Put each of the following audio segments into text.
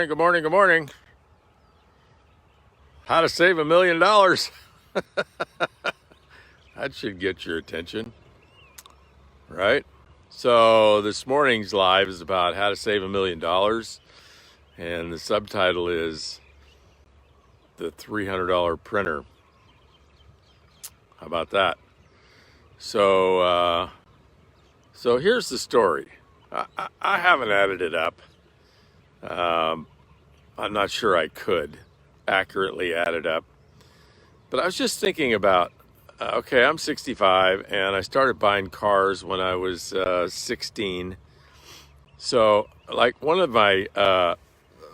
morning, good morning, good morning. How to save $1 million. That should get your attention, right? So this morning's live is about how to save $1 million. And the subtitle is the $300 printer. How about that? So here's the story. I haven't added it up. I'm not sure I could accurately add it up. But I was just thinking about, okay, I'm 65 and I started buying cars when I was 16. So like one of my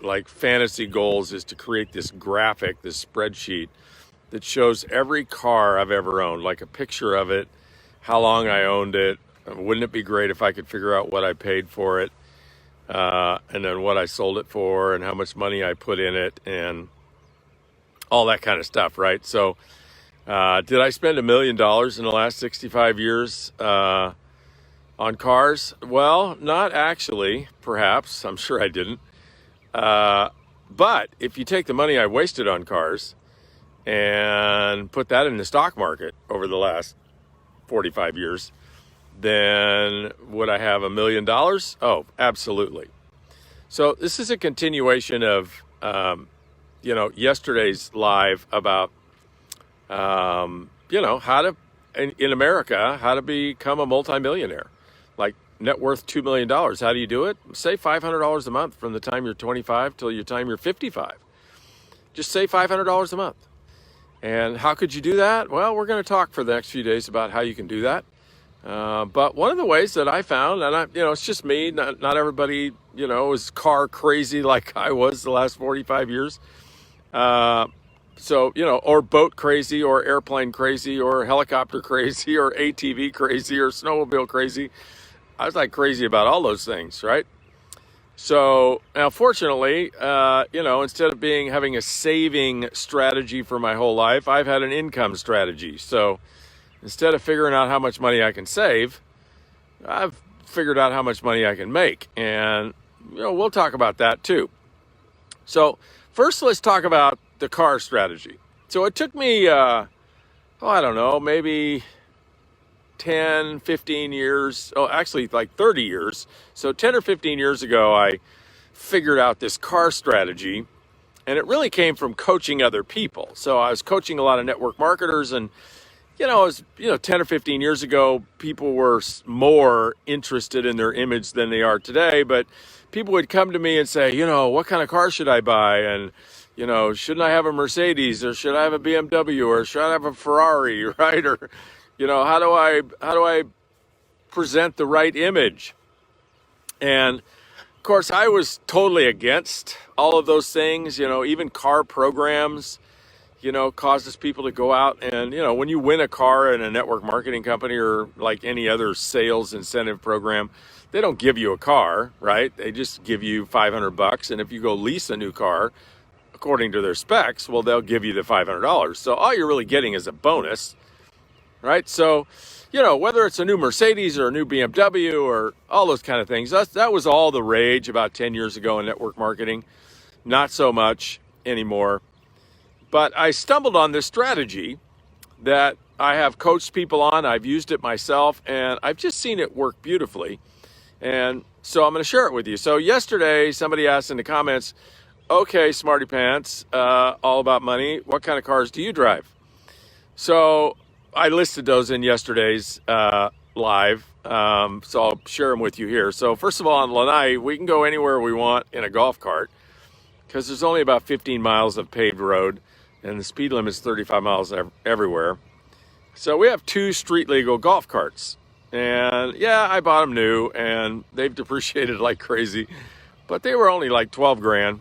like fantasy goals is to create this graphic, this spreadsheet that shows every car I've ever owned, like a picture of it, how long I owned it. Wouldn't it be great if I could figure out what I paid for it, and then what I sold it for and how much money I put in it and all that kind of stuff, right? So did I spend $1 million in the last 65 years on cars? Well, not actually, perhaps. I'm sure I didn't. But if you take the money I wasted on cars and put that in the stock market over the last 45 years, then would I have $1 million? Oh, absolutely. So this is a continuation of, yesterday's live about, how to, in America, how to become a multimillionaire, like net worth $2 million. How do you do it? Save $500 a month from the time you're 25 till the time you're 55. Just save $500 a month. And how could you do that? Well, we're going to talk for the next few days about how you can do that. But one of the ways that I found, and it's just me, not everybody, is car crazy like I was the last 45 years. Or boat crazy or airplane crazy or helicopter crazy or ATV crazy or snowmobile crazy. I was like crazy about all those things, right? So now, fortunately, instead of having a saving strategy for my whole life, I've had an income strategy. So instead of figuring out how much money I can save, I've figured out how much money I can make. And, we'll talk about that too. So first, let's talk about the car strategy. So it took me, maybe 10, 15 years. Oh, actually like 30 years. So 10 or 15 years ago, I figured out this car strategy. And it really came from coaching other people. So I was coaching a lot of network marketers, and 10 or 15 years ago, people were more interested in their image than they are today. But people would come to me and say, what kind of car should I buy? And, shouldn't I have a Mercedes, or should I have a BMW, or should I have a Ferrari, right? Or, how do I present the right image? And of course, I was totally against all of those things. Even car programs, causes people to go out and, when you win a car in a network marketing company or like any other sales incentive program, they don't give you a car, right? They just give you $500. And if you go lease a new car, according to their specs, well, they'll give you the $500. So all you're really getting is a bonus, right? So, whether it's a new Mercedes or a new BMW or all those kind of things, that was all the rage about 10 years ago in network marketing. Not so much anymore. But I stumbled on this strategy that I have coached people on. I've used it myself, and I've just seen it work beautifully. And so I'm going to share it with you. So yesterday, somebody asked in the comments, okay, Smarty Pants, all about money, what kind of cars do you drive? So I listed those in yesterday's live, so I'll share them with you here. So first of all, on Lanai, we can go anywhere we want in a golf cart because there's only about 15 miles of paved road, and the speed limit is 35 miles everywhere. So we have 2 street legal golf carts. And yeah, I bought them new and they've depreciated like crazy, but they were only like 12 grand,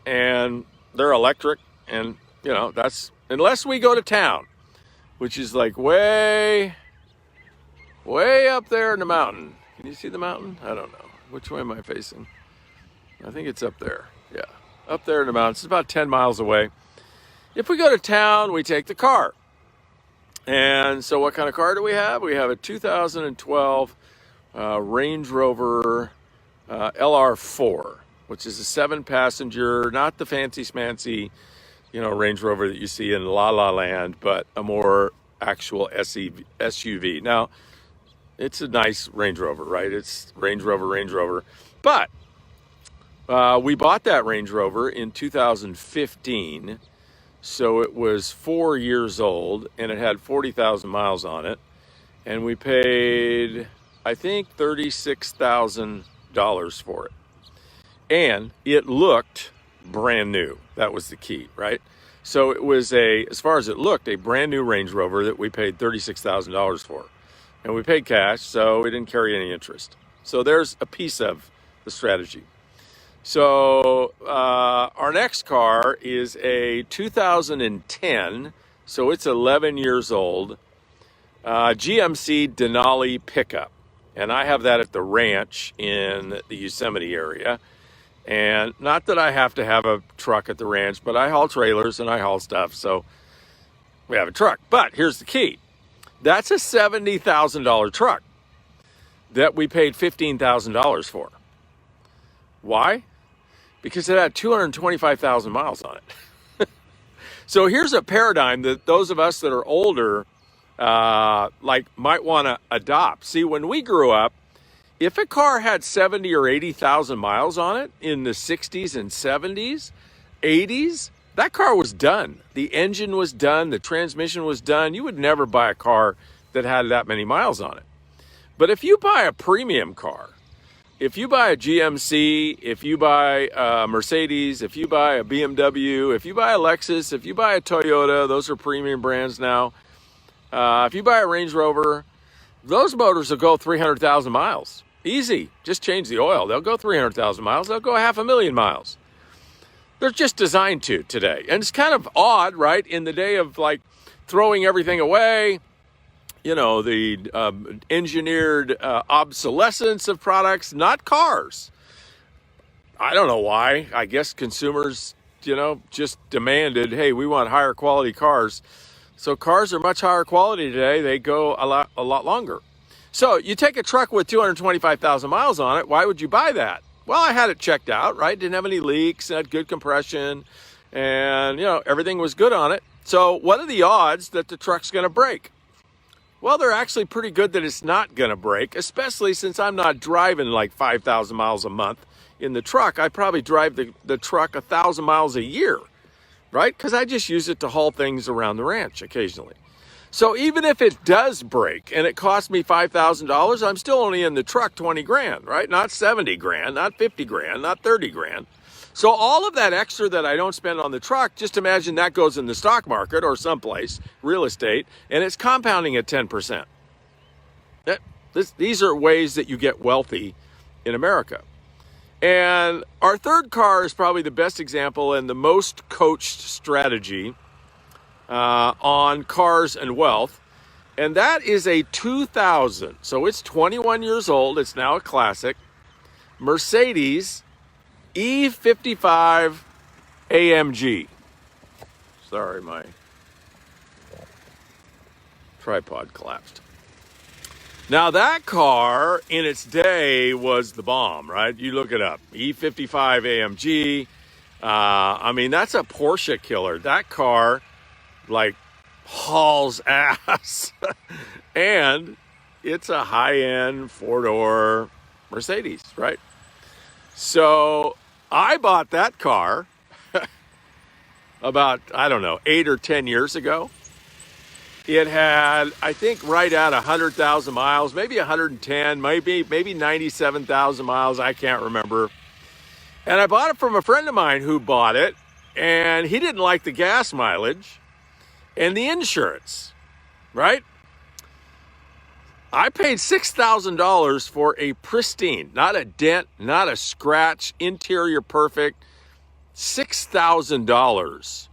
and they're electric. And that's, unless we go to town, which is like way up there in the mountain. Can you see the mountain? I don't know. Which way am I facing? I think it's up there. Yeah, up there in the mountains. It's about 10 miles away. If we go to town, we take the car. And so what kind of car do we have? We have a 2012 Range Rover LR4. which is a 7-passenger, not the fancy smancy, Range Rover that you see in La La Land, but a more actual SUV. Now, it's a nice Range Rover, right? It's Range Rover. But we bought that Range Rover in 2015. So it was 4 years old, and it had 40,000 miles on it. And we paid, I think, $36,000 for it. And it looked brand new. That was the key, right? So it was as far as it looked, a brand new Range Rover that we paid $36,000 for. And we paid cash, so we didn't carry any interest. So there's a piece of the strategy. So our next car is a 2010, so it's 11 years old, GMC Denali pickup. And I have that at the ranch in the Yosemite area. And not that I have to have a truck at the ranch, but I haul trailers and I haul stuff, so we have a truck. But here's the key. That's a $70,000 truck that we paid $15,000 for. Why? Because it had 225,000 miles on it. So here's a paradigm that those of us that are older might want to adopt. See, when we grew up, if a car had 70 or 80,000 miles on it in the 60s and 70s, 80s, that car was done. The engine was done. The transmission was done. You would never buy a car that had that many miles on it. But if you buy a premium car, if you buy a GMC, if you buy a Mercedes, if you buy a BMW, if you buy a Lexus, if you buy a Toyota, those are premium brands now. If you buy a Range Rover, those motors will go 300,000 miles. Easy. Just change the oil. They'll go 300,000 miles. They'll go 500,000 miles. They're just designed to today. And it's kind of odd, right? In the day of throwing everything away, the engineered obsolescence of products, not cars. I don't know why. I guess consumers, just demanded, hey, we want higher quality cars. So cars are much higher quality today. They go a lot longer. So you take a truck with 225,000 miles on it. Why would you buy that? Well, I had it checked out, right? Didn't have any leaks, had good compression, and, everything was good on it. So what are the odds that the truck's going to break? Well, they're actually pretty good that it's not going to break, especially since I'm not driving 5,000 miles a month in the truck. I probably drive the truck 1,000 miles a year, right? Because I just use it to haul things around the ranch occasionally. So even if it does break and it costs me $5,000, I'm still only in the truck 20 grand, right? Not 70 grand, not 50 grand, not 30 grand. So all of that extra that I don't spend on the truck, just imagine that goes in the stock market or someplace, real estate, and it's compounding at 10%. These are ways that you get wealthy in America. And our third car is probably the best example and the most coached strategy on cars and wealth. And that is a 2000. So it's 21 years old. It's now a classic. Mercedes E55 AMG. Sorry, my tripod collapsed. Now that car in its day was the bomb, right? You look it up. E55 AMG. That's a Porsche killer. That car hauls ass. And it's a high-end four-door Mercedes, right? So I bought that car about, 8 or 10 years ago. It had, I think, right at 100,000 miles, maybe 110, maybe 97,000 miles. I can't remember. And I bought it from a friend of mine who bought it, and he didn't like the gas mileage and the insurance, right? I paid $6,000 for a pristine, not a dent, not a scratch, interior perfect, $6,000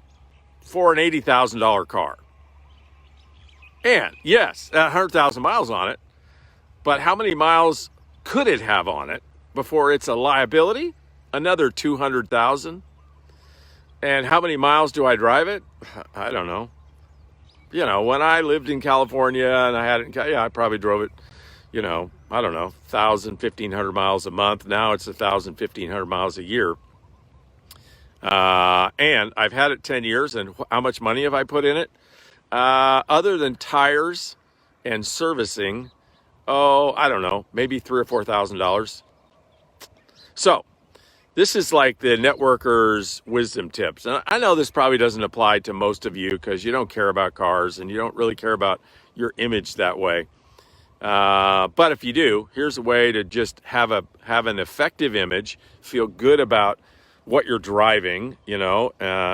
for an $80,000 car. And yes, 100,000 miles on it, but how many miles could it have on it before it's a liability? Another 200,000. And how many miles do I drive it? I don't know. When I lived in California and I had it, I probably drove it I don't know, 1,000, 1,500 miles a month. Now it's 1,000, 1,500 miles a year. And I've had it 10 years, and how much money have I put in it? Other than tires and servicing, I don't know, maybe $3,000 or $4,000. So this is like the networker's wisdom tips. And I know this probably doesn't apply to most of you because you don't care about cars and you don't really care about your image that way. But if you do, here's a way to just have an effective image, feel good about what you're driving,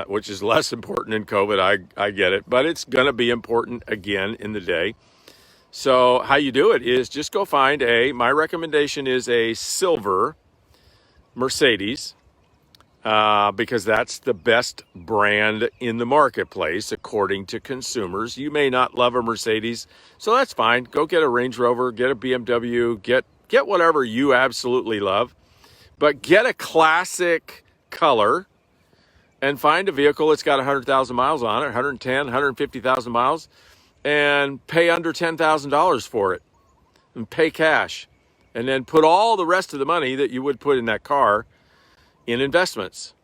which is less important in COVID. I get it, but it's going to be important again in the day. So how you do it is just go find my recommendation is a silver Mercedes, because that's the best brand in the marketplace, according to consumers. You may not love a Mercedes, so that's fine. Go get a Range Rover, get a BMW, get whatever you absolutely love, but get a classic color and find a vehicle that's got 100,000 miles on it, 110, 150,000 miles, and pay under $10,000 for it and pay cash. And then put all the rest of the money that you would put in that car in investments.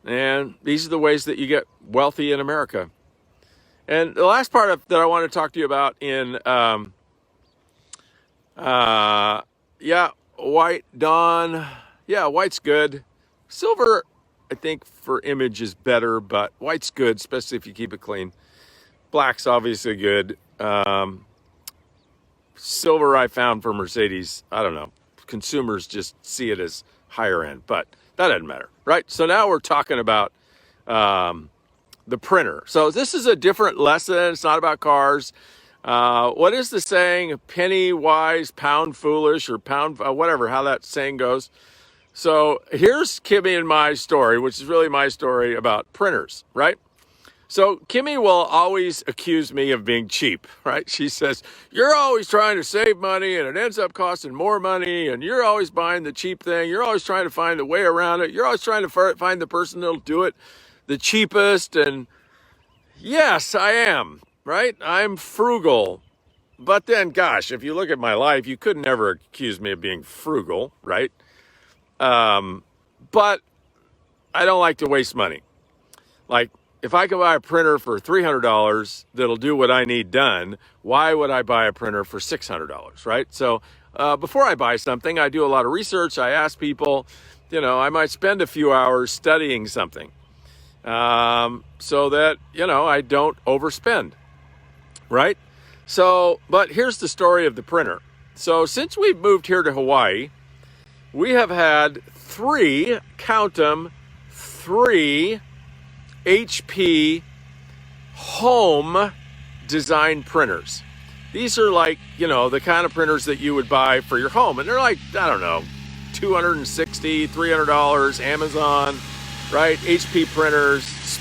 And these are the ways that you get wealthy in America. And the last part that I want to talk to you about white dawn. Yeah, white's good. Silver, I think for image is better, but white's good, especially if you keep it clean. Black's obviously good. Silver I found for Mercedes, I don't know. Consumers just see it as higher end, but that doesn't matter, right? So now we're talking about the printer. So this is a different lesson. It's not about cars. What is the saying? Penny wise, pound foolish, or pound, whatever, how that saying goes. So here's Kimmy and my story, which is really my story about printers, right? So Kimmy will always accuse me of being cheap, right? She says, you're always trying to save money and it ends up costing more money and you're always buying the cheap thing. You're always trying to find a way around it. You're always trying to find the person that'll do it the cheapest. And yes, I am, right? I'm frugal. But then, gosh, if you look at my life, you could never accuse me of being frugal, right? But I don't like to waste money. Like, if I can buy a printer for $300 that'll do what I need done, why would I buy a printer for $600, right? So before I buy something, I do a lot of research. I ask people, I might spend a few hours studying something so that, I don't overspend, right? So, but here's the story of the printer. So since we've moved here to Hawaii, we have had three HP home design printers. These are like, the kind of printers that you would buy for your home. And they're like, I don't know, $260, $300, Amazon, right? HP printers,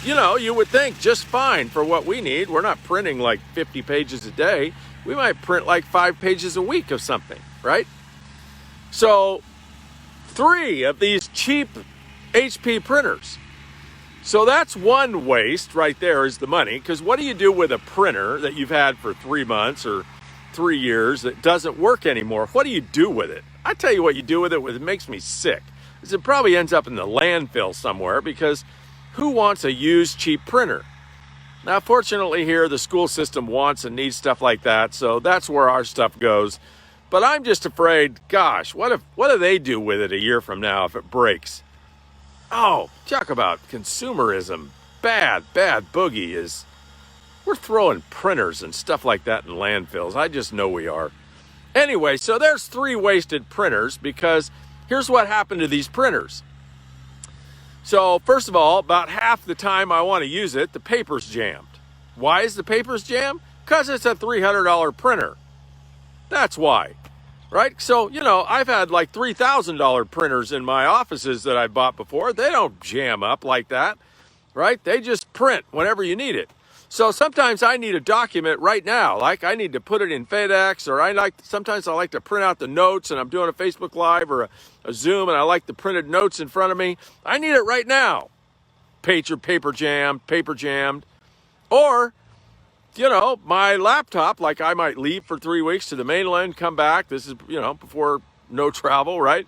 you would think just fine for what we need. We're not printing like 50 pages a day. We might print like 5 pages a week of something, right? So 3 of these cheap HP printers. So that's one waste right there, is the money. Because what do you do with a printer that you've had for 3 months or 3 years that doesn't work anymore? What do you do with it? I tell you what you do with it. It makes me sick. It probably ends up in the landfill somewhere, because who wants a used cheap printer? Now, fortunately here, the school system wants and needs stuff like that. So that's where our stuff goes. But I'm just afraid, gosh, what do they do with it a year from now if it breaks? Oh, talk about consumerism. Bad boogie is we're throwing printers and stuff like that in landfills. I just know we are. Anyway, so there's 3 wasted printers, because here's what happened to these printers. So first of all, about half the time I want to use it, the paper's jammed. Why is the paper's jammed? Because it's a $300 printer. That's why. Right? So, I've had like $3,000 printers in my offices that I bought before. They don't jam up like that, right? They just print whenever you need it. So sometimes I need a document right now. Like I need to put it in FedEx, or sometimes I like to print out the notes, and I'm doing a Facebook Live or a Zoom, and I like the printed notes in front of me. I need it right now. Paper jammed. Or my laptop, like I might leave for 3 weeks to the mainland, come back. This is, before no travel, right?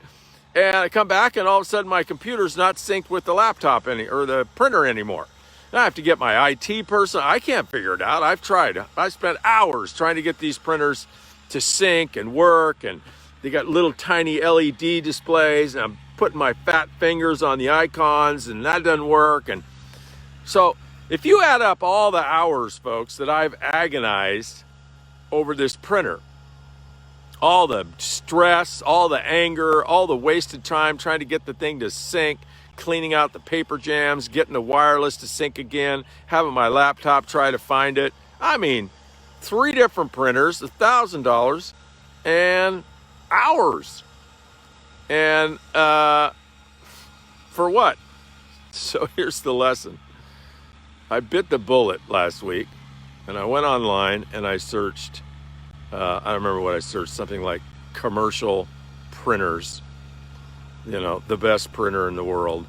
And I come back and all of a sudden my computer's not synced with the laptop or the printer anymore. And I have to get my IT person. I can't figure it out. I've tried. I spent hours trying to get these printers to sync and work. And they got little tiny LED displays. And I'm putting my fat fingers on the icons and that doesn't work. And so if you add up all the hours, folks, that I've agonized over this printer, all the stress, all the anger, all the wasted time trying to get the thing to sync, cleaning out the paper jams, getting the wireless to sync again, having my laptop try to find it. I mean, 3 different printers, $1,000, and hours. And for what? So here's the lesson. I bit the bullet last week, and I went online and I searched, I don't remember what I searched, something like commercial printers, the best printer in the world.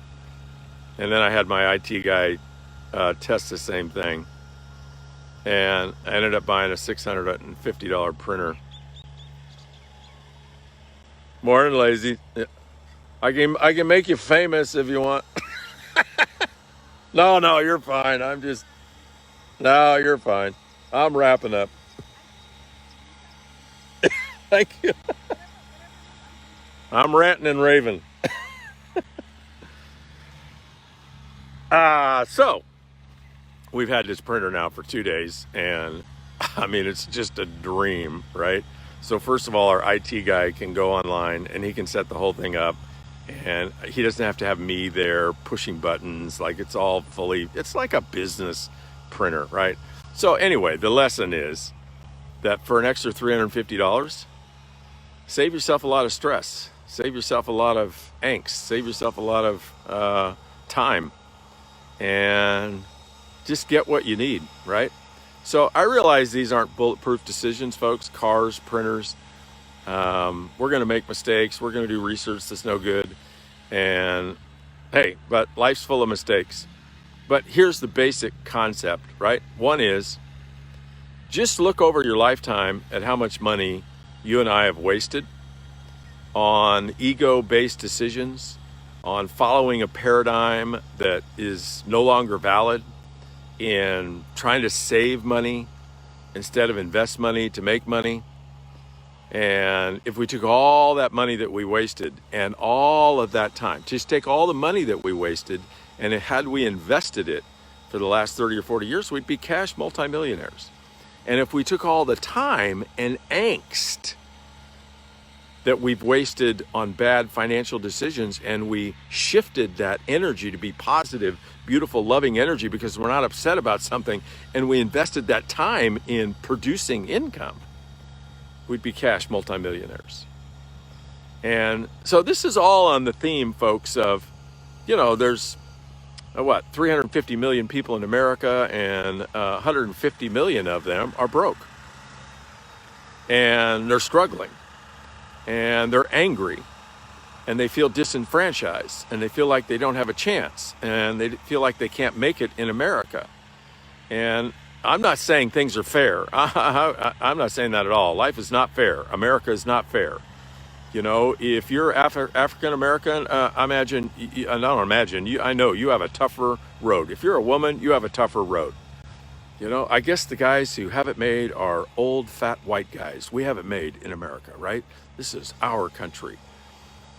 And then I had my IT guy test the same thing. And I ended up buying a $650 printer. Morning, lazy. I can make you famous if you want. No, you're fine. No, you're fine. I'm wrapping up. Thank you. I'm ranting and raving. So we've had this printer now for 2 days, and I mean, it's just a dream, right? So first of all, our IT guy can go online and he can set the whole thing up, and he doesn't have to have me there pushing buttons. Like, it's like a business printer, right? So anyway, the lesson is that for an extra $350, save yourself a lot of stress, save yourself a lot of angst, save yourself a lot of time, and just get what you need, right? So I realize these aren't bulletproof decisions, folks. Cars, printers. We're going to make mistakes. We're going to do research that's no good. And hey, but life's full of mistakes. But here's the basic concept, right? One is, just look over your lifetime at how much money you and I have wasted on ego-based decisions, on following a paradigm that is no longer valid, in trying to save money instead of invest money to make money. And if we took all that money that we wasted and all of that time, just take all the money that we wasted, and had we invested it for the last 30 or 40 years, we'd be cash multimillionaires. And if we took all the time and angst that we've wasted on bad financial decisions and we shifted that energy to be positive, beautiful, loving energy because we're not upset about something, and we invested that time in producing income, we'd be cash multimillionaires. And so this is all on the theme, folks, of, there's 350 million people in America, and 150 million of them are broke. And they're struggling. And they're angry. And they feel disenfranchised. And they feel like they don't have a chance. And they feel like they can't make it in America. And I'm not saying things are fair. I'm not saying that at all. Life is not fair. America is not fair. If you're African American, I know you have a tougher road. If you're a woman, you have a tougher road. I guess the guys who have it made are old, fat, white guys. We have it made in America, right? This is our country.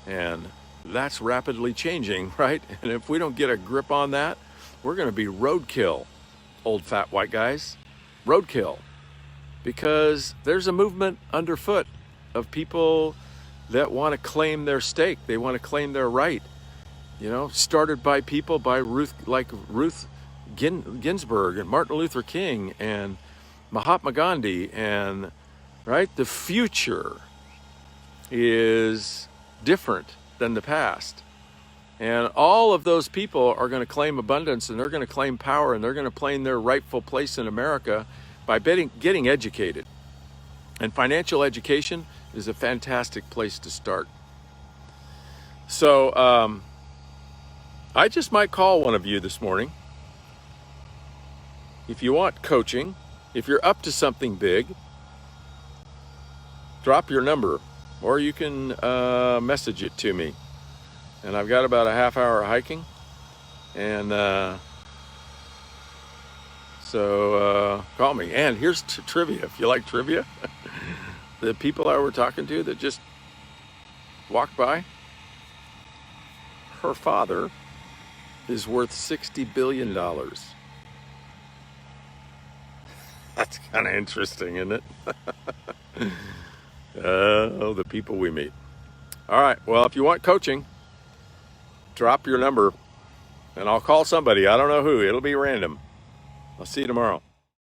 And that's rapidly changing, right? And if we don't get a grip on that, we're going to be roadkill, old, fat, white guys. Roadkill. Because there's a movement underfoot of people that want to claim their stake. They want to claim their right. Started by people by Ruth Ginsburg and Martin Luther King and Mahatma Gandhi, and right, the future is different than the past, and all of those people are going to claim abundance, and they're going to claim power, and they're going to claim their rightful place in America by getting educated. And financial education is a fantastic place to start. So I just might call one of you this morning. If you want coaching, if you're up to something big, drop your number, or you can message it to me. And I've got about a half hour hiking, and so call me. And here's trivia. If you like trivia, the people I were talking to that just walked by, her father is worth $60 billion. That's kind of interesting, isn't it? Oh, the people we meet. All right. Well, if you want coaching, drop your number and I'll call somebody. I don't know who. It'll be random. I'll see you tomorrow.